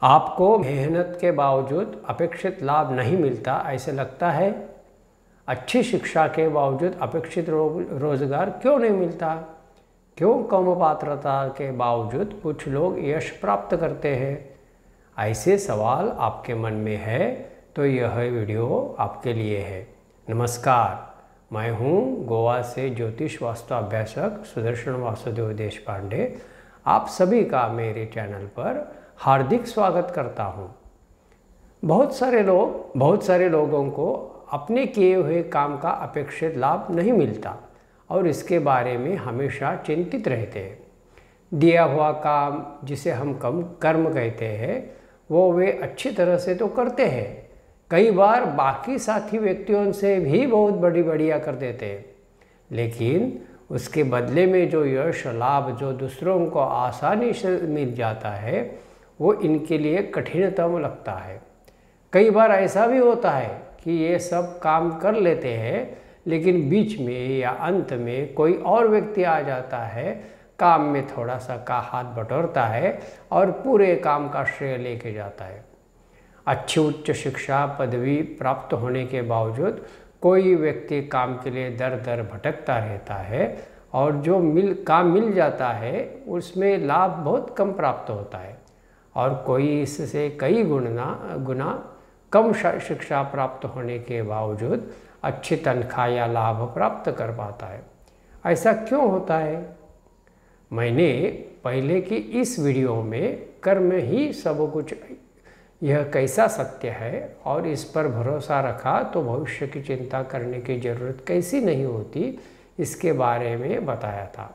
आपको मेहनत के बावजूद अपेक्षित लाभ नहीं मिलता, ऐसे लगता है? अच्छी शिक्षा के बावजूद अपेक्षित रोजगार क्यों नहीं मिलता? क्यों कम पात्रता के बावजूद कुछ लोग यश प्राप्त करते हैं? ऐसे सवाल आपके मन में है तो यह वीडियो आपके लिए है। नमस्कार, मैं हूं गोवा से ज्योतिष वास्तु अभ्यासक सुदर्शन वासुदेव देशपांडे। आप सभी का मेरे चैनल पर हार्दिक स्वागत करता हूं। बहुत सारे लोगों को अपने किए हुए काम का अपेक्षित लाभ नहीं मिलता और इसके बारे में हमेशा चिंतित रहते हैं। दिया हुआ काम, जिसे हम कर्म कहते हैं, वो वे अच्छी तरह से तो करते हैं, कई बार बाकी साथी व्यक्तियों से भी बहुत बढ़िया कर देते हैं, लेकिन उसके बदले में जो यश लाभ जो दूसरों को आसानी से मिल जाता है वो इनके लिए कठिनतम लगता है। कई बार ऐसा भी होता है कि ये सब काम कर लेते हैं, लेकिन बीच में या अंत में कोई और व्यक्ति आ जाता है, काम में थोड़ा सा का हाथ बटोरता है और पूरे काम का श्रेय लेके जाता है। अच्छी उच्च शिक्षा पदवी प्राप्त होने के बावजूद कोई व्यक्ति काम के लिए दर दर भटकता रहता है और जो काम मिल जाता है उसमें लाभ बहुत कम प्राप्त होता है, और कोई इससे कई गुना कम शिक्षा प्राप्त होने के बावजूद अच्छी तनख्वाह या लाभ प्राप्त कर पाता है। ऐसा क्यों होता है? मैंने पहले की इस वीडियो में कर्म ही सब कुछ, यह कैसा सत्य है और इस पर भरोसा रखा तो भविष्य की चिंता करने की जरूरत कैसी नहीं होती, इसके बारे में बताया था।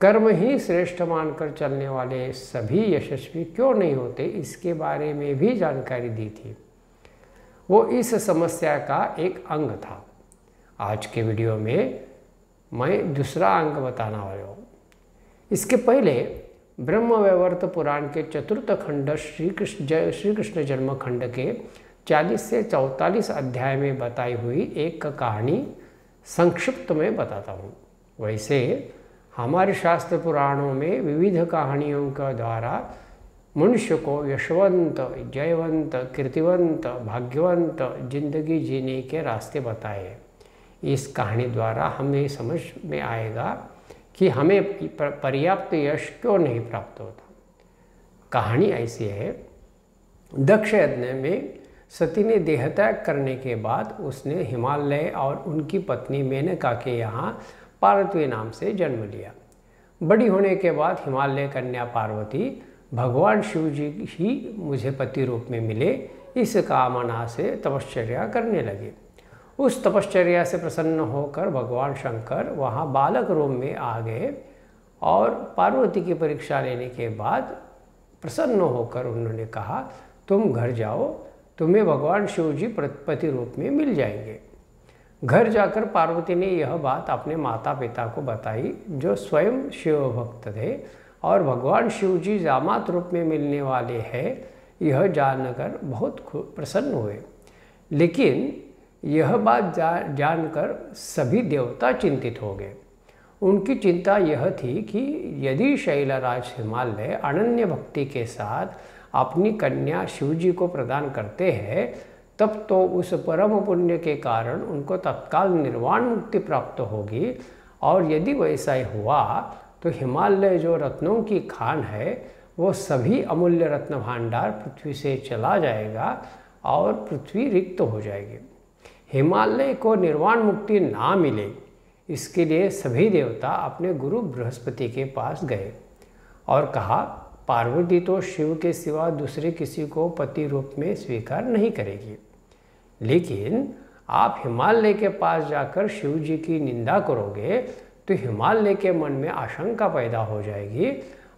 कर्म ही श्रेष्ठ मानकर चलने वाले सभी यशस्वी क्यों नहीं होते, इसके बारे में भी जानकारी दी थी। वो इस समस्या का एक अंग था। आज के वीडियो में मैं दूसरा अंग बताना वाला हूँ। इसके पहले ब्रह्मवैवर्त पुराण के चतुर्थ खंड श्री कृष्ण जन्म खंड के 40 से 44 अध्याय में बताई हुई एक कहानी संक्षिप्त में बताता हूँ। वैसे हमारे शास्त्र पुराणों में विविध कहानियों के द्वारा मनुष्य को यशवंत, जयवंत, कीर्तिवंत, भाग्यवंत जिंदगी जीने के रास्ते बताए। इस कहानी द्वारा हमें समझ में आएगा कि हमें पर्याप्त यश क्यों नहीं प्राप्त होता। कहानी ऐसी है, दक्ष यज्ञ में सती ने देहत्याग करने के बाद उसने हिमालय और उनकी पत्नी मेनका के यहाँ पार्वती नाम से जन्म लिया। बड़ी होने के बाद हिमालय कन्या पार्वती भगवान शिव जी ही मुझे पति रूप में मिले, इस कामना से तपश्चर्या करने लगे। उस तपश्चर्या से प्रसन्न होकर भगवान शंकर वहाँ बालक रूप में आ गए और पार्वती की परीक्षा लेने के बाद प्रसन्न होकर उन्होंने कहा, तुम घर जाओ, तुम्हें भगवान शिव जी पति रूप में मिल जाएंगे। घर जाकर पार्वती ने यह बात अपने माता पिता को बताई, जो स्वयं शिव भक्त थे, और भगवान शिव जी जामात रूप में मिलने वाले हैं यह जानकर बहुत प्रसन्न हुए। लेकिन यह बात जानकर सभी देवता चिंतित हो गए। उनकी चिंता यह थी कि यदि शैलराज हिमालय अनन्य भक्ति के साथ अपनी कन्या शिव जी को प्रदान करते हैं, तब तो उस परम पुण्य के कारण उनको तत्काल निर्वाण मुक्ति प्राप्त होगी, और यदि वैसा ही हुआ तो हिमालय जो रत्नों की खान है वो सभी अमूल्य रत्न भांडार पृथ्वी से चला जाएगा और पृथ्वी रिक्त हो जाएगी। हिमालय को निर्वाण मुक्ति ना मिले, इसके लिए सभी देवता अपने गुरु बृहस्पति के पास गए और कहा, पार्वती तो शिव के सिवा दूसरे किसी को पति रूप में स्वीकार नहीं करेगी, लेकिन आप हिमालय के पास जाकर शिव जी की निंदा करोगे तो हिमालय के मन में आशंका पैदा हो जाएगी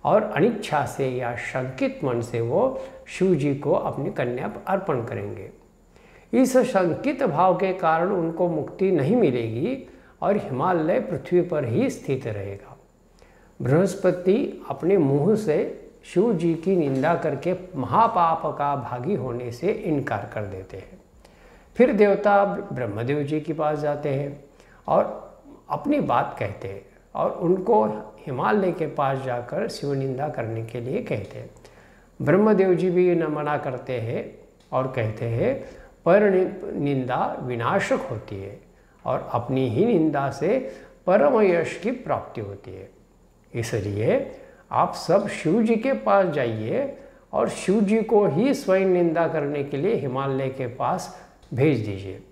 और अनिच्छा से या शंकित मन से वो शिव जी को अपनी कन्या अर्पण करेंगे। इस शंकित भाव के कारण उनको मुक्ति नहीं मिलेगी और हिमालय पृथ्वी पर ही स्थित रहेगा। बृहस्पति अपने मुंह से शिव जी की निंदा करके महापाप का भागी होने से इनकार कर देते हैं। फिर देवता ब्रह्मदेव जी के पास जाते हैं और अपनी बात कहते हैं और उनको हिमालय के पास जाकर शिव निंदा करने के लिए कहते हैं। ब्रह्मदेव जी भी न मना करते हैं और कहते हैं पर निंदा विनाशक होती है और अपनी ही निंदा से परम यश की प्राप्ति होती है। इसलिए आप सब शिव जी के पास जाइए और शिव जी को ही स्वयं निंदा करने के लिए हिमालय के पास भेज दीजिए।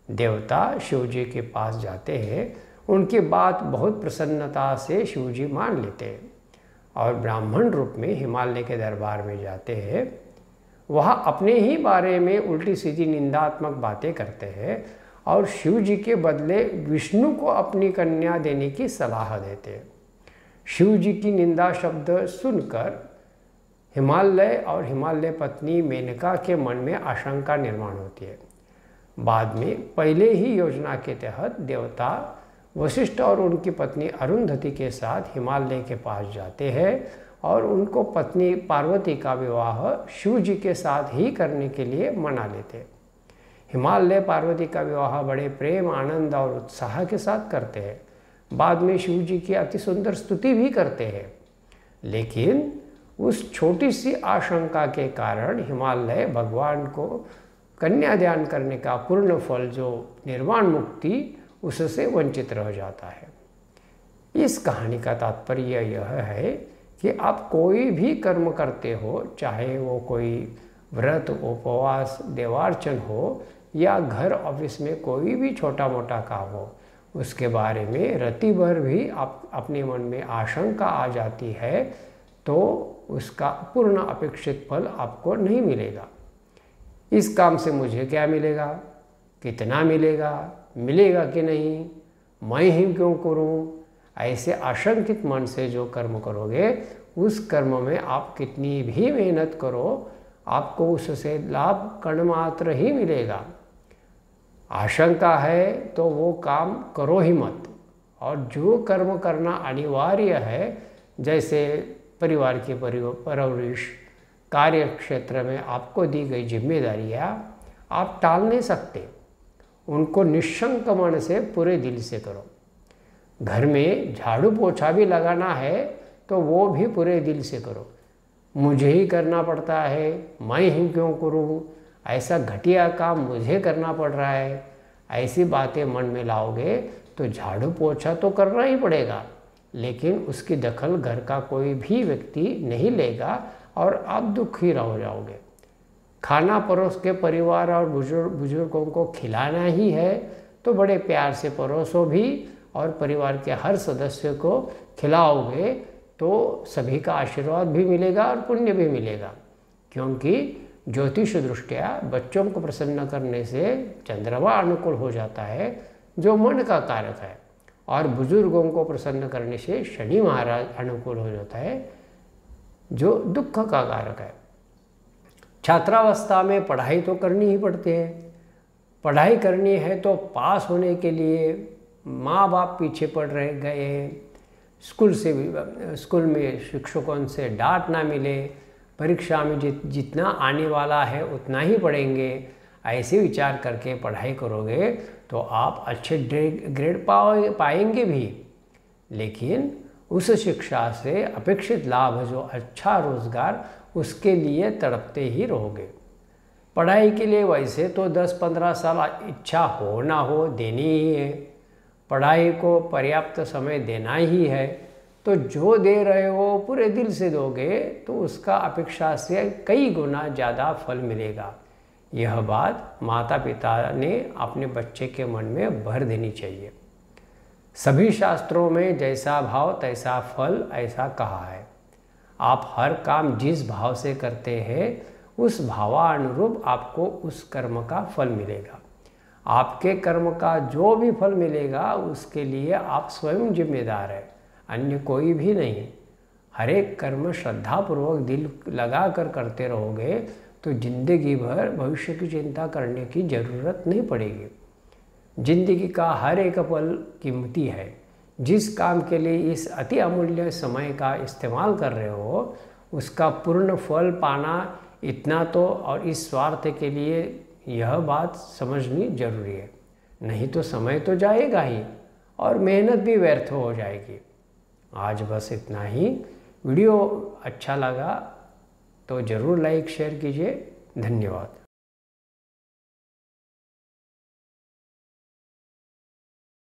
देवता शिव जी के पास जाते हैं, उनकी बात बहुत प्रसन्नता से शिव जी मान लेते हैं और ब्राह्मण रूप में हिमालय के दरबार में जाते हैं। वहाँ अपने ही बारे में उल्टी सीधी निंदात्मक बातें करते हैं और शिव जी के बदले विष्णु को अपनी कन्या देने की सलाह देते हैं। शिव जी की निंदा शब्द सुनकर हिमालय और हिमालय पत्नी मेनका के मन में आशंका निर्माण होती है। बाद में पहले ही योजना के तहत देवता वशिष्ठ और उनकी पत्नी अरुंधति के साथ हिमालय के पास जाते हैं और उनको पत्नी पार्वती का विवाह शिव जी के साथ ही करने के लिए मना लेते हैं। हिमालय पार्वती का विवाह बड़े प्रेम, आनंद और उत्साह के साथ करते हैं। बाद में शिव जी की अति सुंदर स्तुति भी करते हैं, लेकिन उस छोटी सी आशंका के कारण हिमालय भगवान को कन्यादान करने का पूर्ण फल जो निर्वाण मुक्ति, उससे वंचित रह जाता है। इस कहानी का तात्पर्य यह है कि आप कोई भी कर्म करते हो, चाहे वो कोई व्रत, उपवास, देवार्चन हो या घर ऑफिस में कोई भी छोटा मोटा काम हो, उसके बारे में रति भर भी आप अपने मन में आशंका आ जाती है तो उसका पूर्ण अपेक्षित फल आपको नहीं मिलेगा। इस काम से मुझे क्या मिलेगा, कितना मिलेगा, मिलेगा कि नहीं, मैं ही क्यों करूं, ऐसे आशंकित मन से जो कर्म करोगे उस कर्म में आप कितनी भी मेहनत करो, आपको उससे लाभ कण मात्र ही मिलेगा। आशंका है तो वो काम करो ही मत। और जो कर्म करना अनिवार्य है, जैसे परिवार की परवरिश, कार्य क्षेत्र में आपको दी गई जिम्मेदारियाँ आप टाल नहीं सकते, उनको निशंक मन से पूरे दिल से करो। घर में झाड़ू पोछा भी लगाना है तो वो भी पूरे दिल से करो। मुझे ही करना पड़ता है, मैं ही क्यों करूँ, ऐसा घटिया काम मुझे करना पड़ रहा है, ऐसी बातें मन में लाओगे तो झाड़ू पोछा तो करना ही पड़ेगा, लेकिन उसकी दखल घर का कोई भी व्यक्ति नहीं लेगा और आप दुखी रह जाओगे। खाना परोस के परिवार और बुजुर्गों को खिलाना ही है तो बड़े प्यार से परोसो भी और परिवार के हर सदस्य को खिलाओगे तो सभी का आशीर्वाद भी मिलेगा और पुण्य भी मिलेगा। क्योंकि ज्योतिष दृष्टिया बच्चों को प्रसन्न करने से चंद्रमा अनुकूल हो जाता है जो मन का कारक है, और बुजुर्गों को प्रसन्न करने से शनि महाराज अनुकूल हो जाता है जो दुख का कारक है। छात्रावस्था में पढ़ाई तो करनी ही पड़ती है। पढ़ाई करनी है तो पास होने के लिए माँ बाप पीछे पड़ रहे गए, स्कूल में शिक्षकों से डांट ना मिले, परीक्षा में जितना आने वाला है उतना ही पढ़ेंगे, ऐसे विचार करके पढ़ाई करोगे तो आप अच्छे ग्रेड पाएंगे भी, लेकिन उस शिक्षा से अपेक्षित लाभ जो अच्छा रोज़गार, उसके लिए तड़पते ही रहोगे। पढ़ाई के लिए वैसे तो 10-15 साल इच्छा हो ना हो देनी ही है, पढ़ाई को पर्याप्त समय देना ही है, तो जो दे रहे हो पूरे दिल से दोगे तो उसका अपेक्षा से कई गुना ज़्यादा फल मिलेगा। यह बात माता पिता ने अपने बच्चे के मन में भर देनी चाहिए। सभी शास्त्रों में जैसा भाव तैसा फल ऐसा कहा है। आप हर काम जिस भाव से करते हैं उस भावानुरूप आपको उस कर्म का फल मिलेगा। आपके कर्म का जो भी फल मिलेगा उसके लिए आप स्वयं जिम्मेदार हैं, अन्य कोई भी नहीं। हर एक कर्म श्रद्धापूर्वक दिल लगा कर करते रहोगे तो जिंदगी भर भविष्य की चिंता करने की ज़रूरत नहीं पड़ेगी। जिंदगी का हर एक पल कीमती है। जिस काम के लिए इस अति अमूल्य समय का इस्तेमाल कर रहे हो उसका पूर्ण फल पाना इतना तो, और इस स्वार्थ के लिए यह बात समझनी जरूरी है, नहीं तो समय तो जाएगा ही और मेहनत भी व्यर्थ हो जाएगी। आज बस इतना ही। वीडियो अच्छा लगा तो ज़रूर लाइक शेयर कीजिए। धन्यवाद।